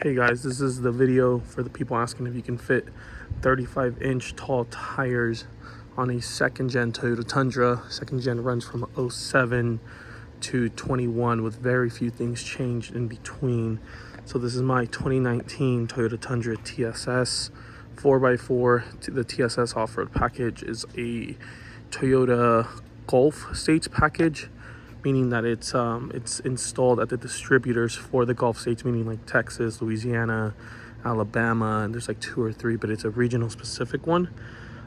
Hey guys, this is the video for the people asking if you can fit 35-inch tall tires on a second gen Toyota Tundra. Second gen runs from 07 to 21 with very few things changed in between. So this is my 2019 Toyota Tundra TSS 4x4. The TSS off-road package is a Toyota Gulf states package, meaning that it's installed at the distributors for the Gulf states, meaning like Texas, Louisiana, Alabama, and there's like 2 or 3, but it's a regional specific one.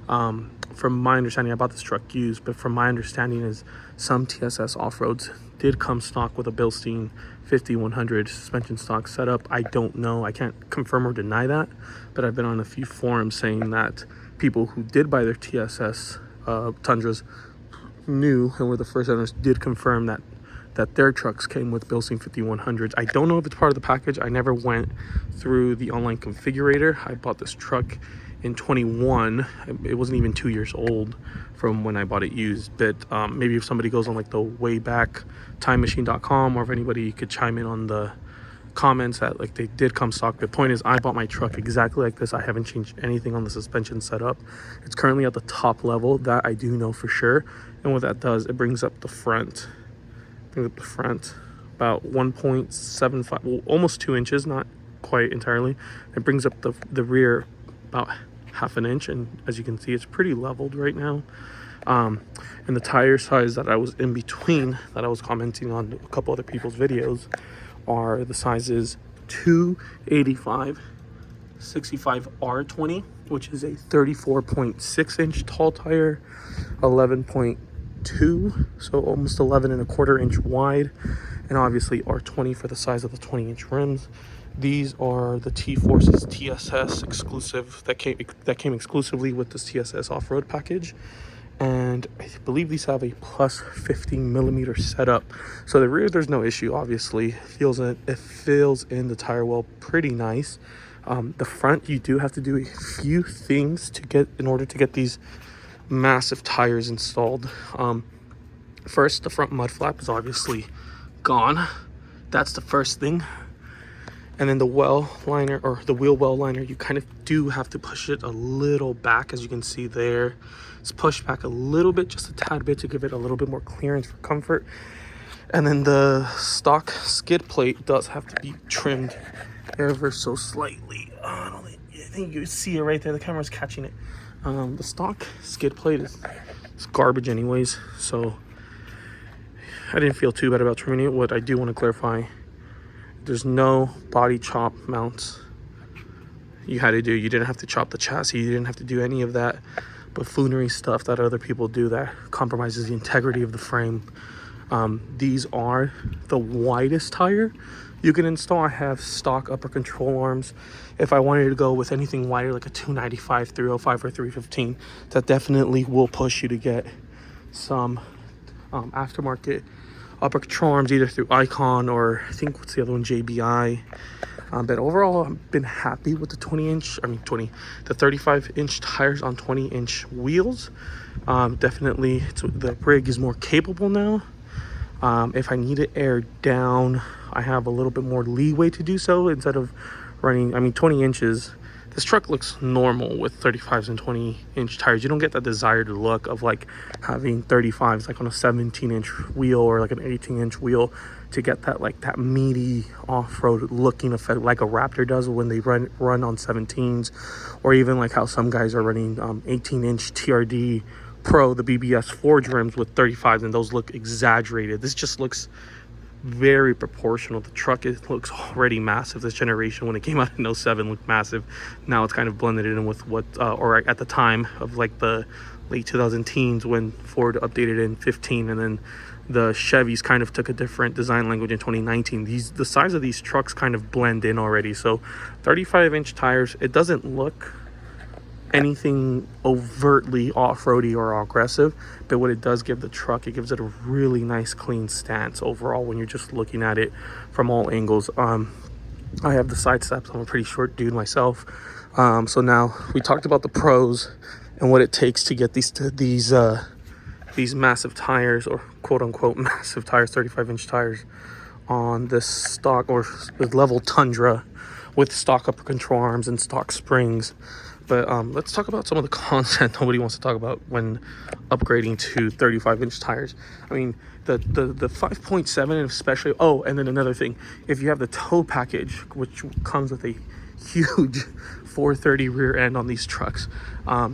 From my understanding, I bought this truck used, but from my understanding is some TSS off-roads did come stock with a Bilstein 5100 suspension stock setup. I don't know, I can't confirm or deny that, but I've been on a few forums saying that people who did buy their TSS Tundras knew and were the first owners did confirm that their trucks came with Bilstein 5100s. I don't know if it's part of the package. I never went through the online configurator. I bought this truck in 21. It wasn't even 2 years old from when I bought it used, but maybe if somebody goes on like the wayback timemachine.com, or if anybody could chime in on the comments that like they did come stock. The point is, I bought my truck exactly like this. I haven't changed anything on the suspension setup. It's currently at the top level, that I do know for sure. And what that does, it brings up the front about 1.75, well, almost 2 inches, not quite entirely. It brings up the rear about half an inch, and as you can see, it's pretty leveled right now. And the tire size that I was in between, that I was commenting on a couple other people's videos, are the sizes 285 65 R20, which is a 34.6 inch tall tire, 11.2, so almost 11.25 inch wide, and obviously R20 for the size of the 20-inch rims. These are the T-Forces TSS exclusive that came exclusively with this TSS off-road package. And I believe these have a plus 15 millimeter setup. So the rear, there's no issue, obviously. It fills in the tire well pretty nice. The front, you do have to do a few things in order to get these massive tires installed. First, the front mud flap is obviously gone. That's the first thing. And then the well liner, or the wheel well liner, you kind of do have to push it a little back. As you can see there, it's pushed back a little bit, just a tad bit, to give it a little bit more clearance for comfort. And then the stock skid plate does have to be trimmed ever so slightly. I think you see it right there. The camera's catching it. The stock skid plate is garbage anyways, so I didn't feel too bad about trimming it. What I do want to clarify, there's no body chop mounts you had to do. You didn't have to chop the chassis. You didn't have to do any of that buffoonery stuff that other people do that compromises the integrity of the frame. These are the widest tire you can install. I have stock upper control arms. If I wanted to go with anything wider, like a 295, 305, or 315, that definitely will push you to get some aftermarket upper control arms, either through Icon or I think what's the other one, JBI. But overall, I've been happy with the 35-inch tires on 20-inch wheels. Definitely, the rig is more capable now. If I need it aired down, I have a little bit more leeway to do so. Instead of running, 20 inches, this truck looks normal with 35s and 20-inch tires. You don't get that desired look of like having 35s like on a 17-inch wheel or like an 18-inch wheel, to get that like that meaty off-road looking effect like a Raptor does when they run on 17s, or even like how some guys are running 18-inch TRD Pro, the BBS Forge rims with 35s, and those look exaggerated. This just looks very proportional. The truck looks already massive. This generation, when it came out in 07, looked massive. Now it's kind of blended in with what or at the time of like the late 2010s when Ford updated in 15, and then the Chevys kind of took a different design language in 2019. The size of these trucks kind of blend in already. So 35-inch tires, it doesn't look anything overtly off-roady or aggressive, but what it does give the truck, it gives it a really nice clean stance overall when you're just looking at it from all angles. I have the side steps. I'm a pretty short dude myself, so now we talked about the pros and what it takes to get these massive tires, or quote-unquote massive tires, 35-inch tires on this stock or level Tundra. with stock upper control arms and stock springs. But let's talk about some of the cons that nobody wants to talk about when upgrading to 35-inch tires. I mean, the 5.7, especially. Oh, and then another thing, if you have the tow package, which comes with a huge 430 rear end on these trucks,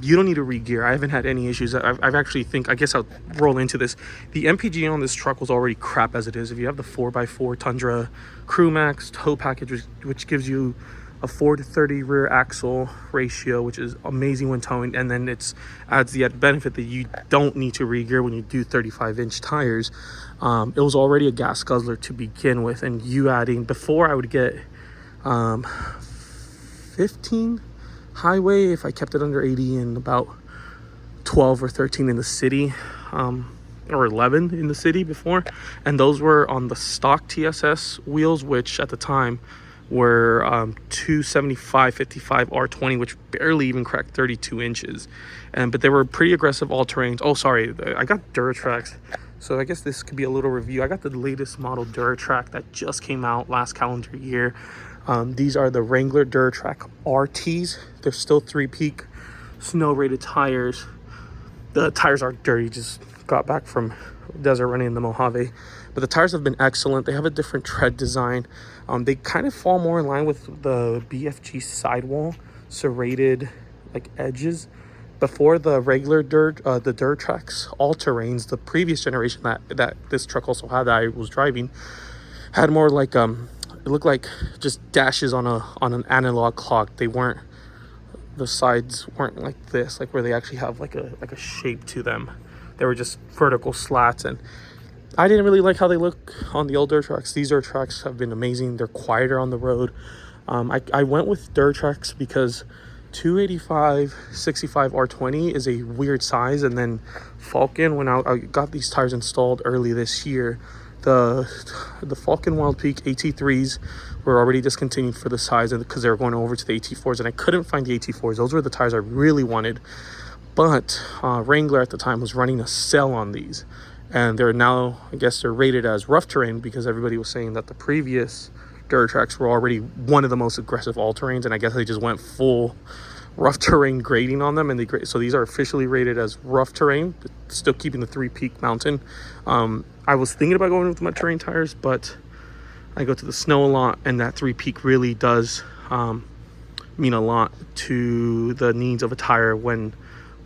you don't need to re-gear. I haven't had any issues. I've actually I guess I'll roll into this. The MPG on this truck was already crap as it is. If you have the 4x4 Tundra Crew Max tow package, which gives you a 4:30 rear axle ratio, which is amazing when towing, and then it's adds the added benefit that you don't need to re-gear when you do 35-inch tires. It was already a gas guzzler to begin with, and you adding, before I would get 15 highway if I kept it under 80, and about 12 or 13 in the city, or 11 in the city before, and those were on the stock TSS wheels, which at the time were 275/55 R20, which barely even cracked 32 inches, but they were pretty aggressive all-terrains. Oh, sorry, I got Duratrax, so I guess this could be a little review. I got the latest model Duratrack that just came out last calendar year. These are the Wrangler Duratrack RTs. They're still 3-peak snow rated tires. The tires are dirty, just got back from desert running in the Mojave, but the tires have been excellent. They have a different tread design. They kind of fall more in line with the BFG sidewall serrated like edges. Before, the regular the Duratrax all-terrains, the previous generation that this truck also had, that I was driving, had more like it looked like just dashes on an analog clock. They weren't, the sides weren't like this, like where they actually have like a shape to them. They were just vertical slats, and I didn't really like how they look on the old Duratrax. These Duratrax have been amazing. They're quieter on the road. I went with Duratrax because 285/65 R20 is a weird size, and then Falcon, when I got these tires installed early this year, the Falcon Wild Peak AT3s were already discontinued for the size, and because they were going over to the AT4s, and I couldn't find the AT4s. Those were the tires I really wanted, but Wrangler at the time was running a sale on these, and they're now, I guess they're rated as rough terrain because everybody was saying that the previous Duratrax were already one of the most aggressive all-terrains, and I guess they just went full rough terrain grading on them, and so these are officially rated as rough terrain, but still keeping the 3-peak mountain. I was thinking about going with my terrain tires, but I go to the snow a lot, and that 3-peak really does mean a lot to the needs of a tire when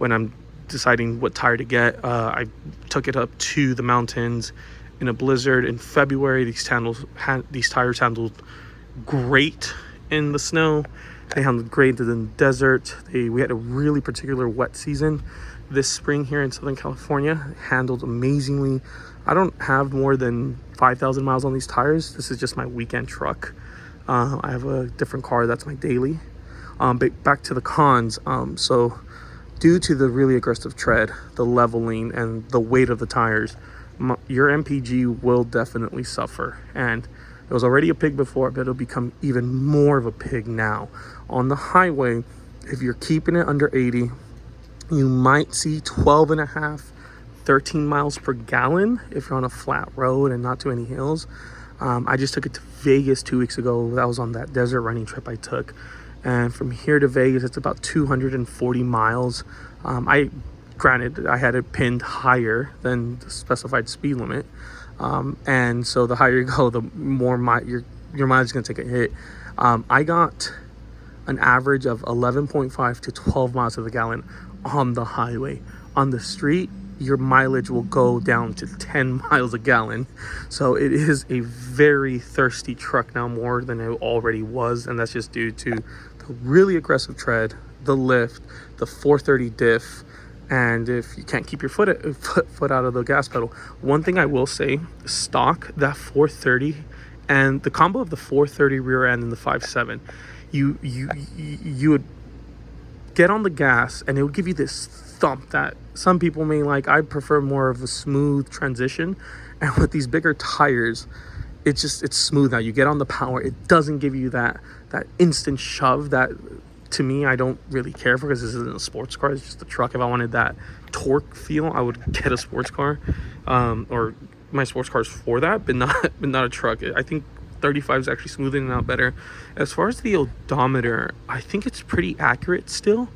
I'm deciding what tire to get. I took it up to the mountains in a blizzard in February. These tires handled great in the snow. They handled great in the desert. We had a really particular wet season this spring here in Southern California. Handled amazingly. I don't have more than 5,000 miles on these tires. This is just my weekend truck. I have a different car that's my daily. But back to the cons. So due to the really aggressive tread, the leveling, and the weight of the tires, your MPG will definitely suffer. And it was already a pig before, but it'll become even more of a pig now. On the highway, if you're keeping it under 80, you might see 12.5, 13 miles per gallon if you're on a flat road and not too many hills. I just took it to Vegas 2 weeks ago. That was on that desert running trip I took. And from here to Vegas, it's about 240 miles. Granted, I had it pinned higher than the specified speed limit. And so the higher you go, the more your mileage is going to take a hit. I got an average of 11.5 to 12 miles to the gallon on the highway. On the street, your mileage will go down to 10 miles a gallon. So it is a very thirsty truck now, more than it already was. And that's just due to the really aggressive tread, the lift, the 430 diff, and if you can't keep your foot out of the gas pedal. One thing I will say, stock, that 430 and the combo of the 430 rear end and the 5.7, you would get on the gas and it would give you this thump that some people may like. I prefer more of a smooth transition, and with these bigger tires, it's smooth now. You get on the power, it doesn't give you that instant shove that, to me, I don't really care for, because this isn't a sports car. It's just a truck. If I wanted that torque feel, I would get a sports car, or my sports car is for that, but not a truck. I think 35 is actually smoothing it out better. As far as the odometer, I think it's pretty accurate still.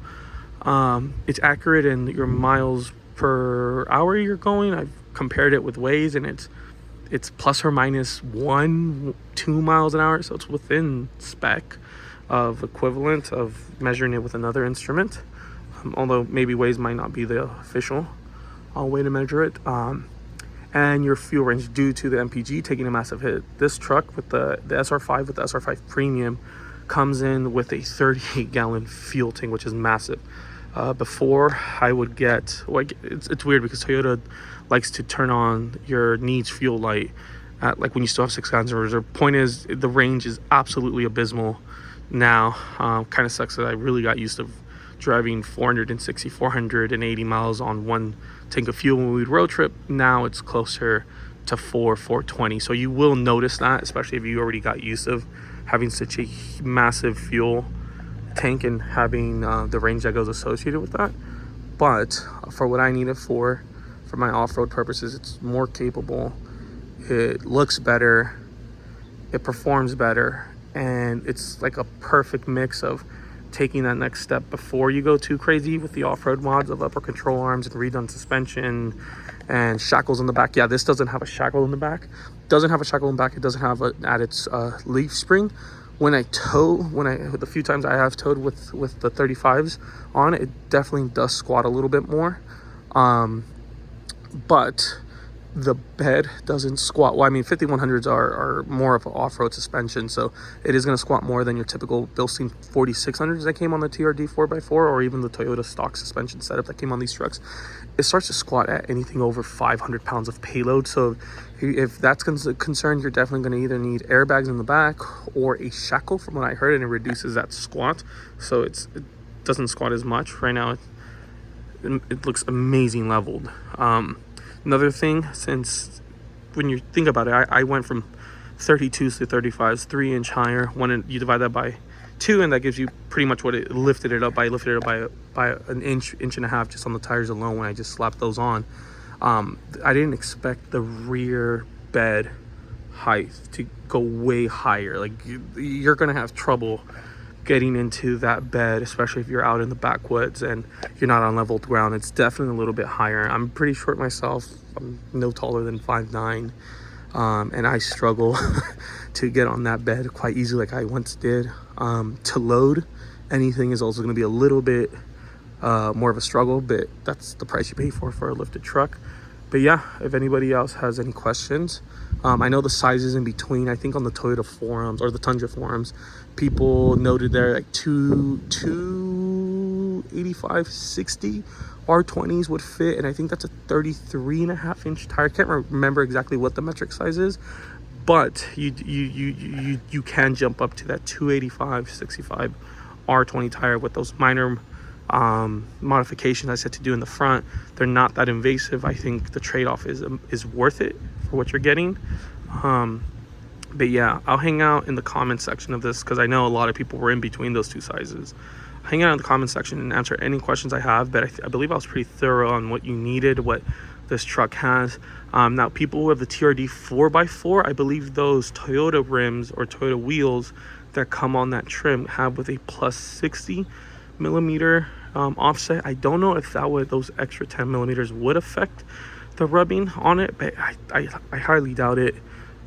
It's accurate in your miles per hour you're going. I've compared it with Waze, and it's plus or minus 1-2 miles an hour, so it's within spec of equivalent of measuring it with another instrument, although maybe Waze might not be the official way to measure it. And your fuel range due to the MPG taking a massive hit. This truck with the SR5 with the SR5 Premium comes in with a 38-gallon fuel tank, which is massive. Before I would get, well, it's weird because Toyota likes to turn on your needs fuel light at, like, when you still have 6 gallons in reserve. Point is, the range is absolutely abysmal now. Kind of sucks that I really got used to driving 480 miles on one tank of fuel when we would road trip. Now it's closer to 420. So you will notice that, especially if you already got used of having such a massive fuel tank and having the range that goes associated with that. But for what I need it for my off-road purposes, it's more capable, it looks better, it performs better, and it's like a perfect mix of taking that next step before you go too crazy with the off-road mods of upper control arms and redone suspension and shackles in the back. Yeah, this doesn't have a shackle in the back. It doesn't have an added leaf spring. When I tow, the few times I have towed with the 35s on, it definitely does squat a little bit more. But the bed doesn't squat. Well, I mean, 5100s are more of an off-road suspension, so it is going to squat more than your typical Bilstein 4600s that came on the TRD 4x4, or even the Toyota stock suspension setup that came on these trucks. It starts to squat at anything over 500 pounds of payload. So if that's concerned, you're definitely going to either need airbags in the back or a shackle, from what I heard, and it reduces that squat, so it doesn't squat as much. Right now it looks amazing leveled. Another thing, since when you think about it, I went from 32s to 35s, 3-inch higher. You divide that by 2, and that gives you pretty much what it lifted it up by. Lifted it up by an inch and a half just on the tires alone when I just slapped those on. I didn't expect the rear bed height to go way higher. Like, you're gonna have trouble getting into that bed, especially if you're out in the backwoods and you're not on level ground. It's definitely a little bit higher. I'm pretty short myself. I'm no taller than 5'9", and I struggle to get on that bed quite easily like I once did. To load anything is also going to be a little bit more of a struggle, but that's the price you pay for a lifted truck. But yeah, if anybody else has any questions, I know the sizes in between. I think on the Toyota forums or the Tundra forums, people noted there like 285, 60 R20s would fit, and I think that's a 33.5-inch tire. I can't remember exactly what the metric size is, but you can jump up to that 285, 65 R20 tire with those minor modifications I said to do in the front. They're not that invasive. I think the trade-off is worth it for what you're getting. But yeah, I'll hang out in the comment section of this because I know a lot of people were in between those two sizes. Hang out in the comment section and answer any questions I have, but I believe I was pretty thorough on what you needed, what this truck has. Now, people who have the TRD 4x4, I believe those Toyota rims or Toyota wheels that come on that trim have with a plus 60 millimeter offset. I don't know if those extra 10 millimeters would affect the rubbing on it, but I highly doubt it.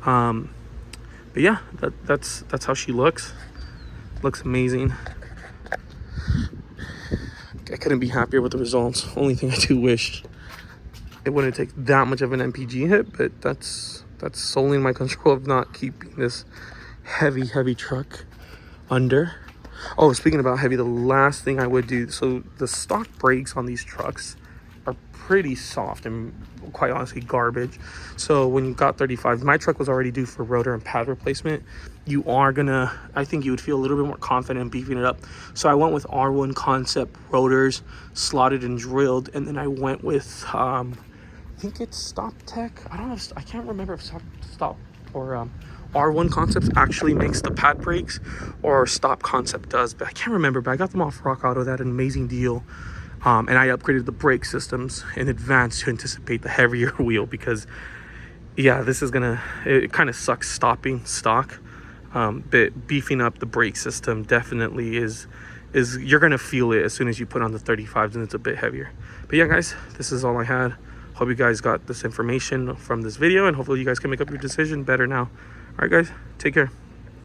But yeah, that's how she looks amazing. I couldn't be happier with the results. Only thing I do wish it wouldn't take that much of an MPG hit, but that's solely in my control of not keeping this heavy truck under. Oh, speaking about heavy, the last thing I would do, so the stock brakes on these trucks are pretty soft and quite honestly garbage. So when you got 35s, my truck was already due for rotor and pad replacement. I think you would feel a little bit more confident in beefing it up. So I went with R1 concept rotors, slotted and drilled, and then I went with I think it's Stop Tech. I can't remember if Stop or R1 Concepts actually makes the pad brakes, or Stop Concept does, but I can't remember. But I got them off Rock Auto. That an amazing deal, and I upgraded the brake systems in advance to anticipate the heavier wheel, because yeah, this is it kind of sucks stopping stock But beefing up the brake system definitely is you're gonna feel it as soon as you put on the 35s and it's a bit heavier. But yeah, guys, this is all I had. Hope you guys got this information from this video, and hopefully you guys can make up your decision better now. All right, guys, take care.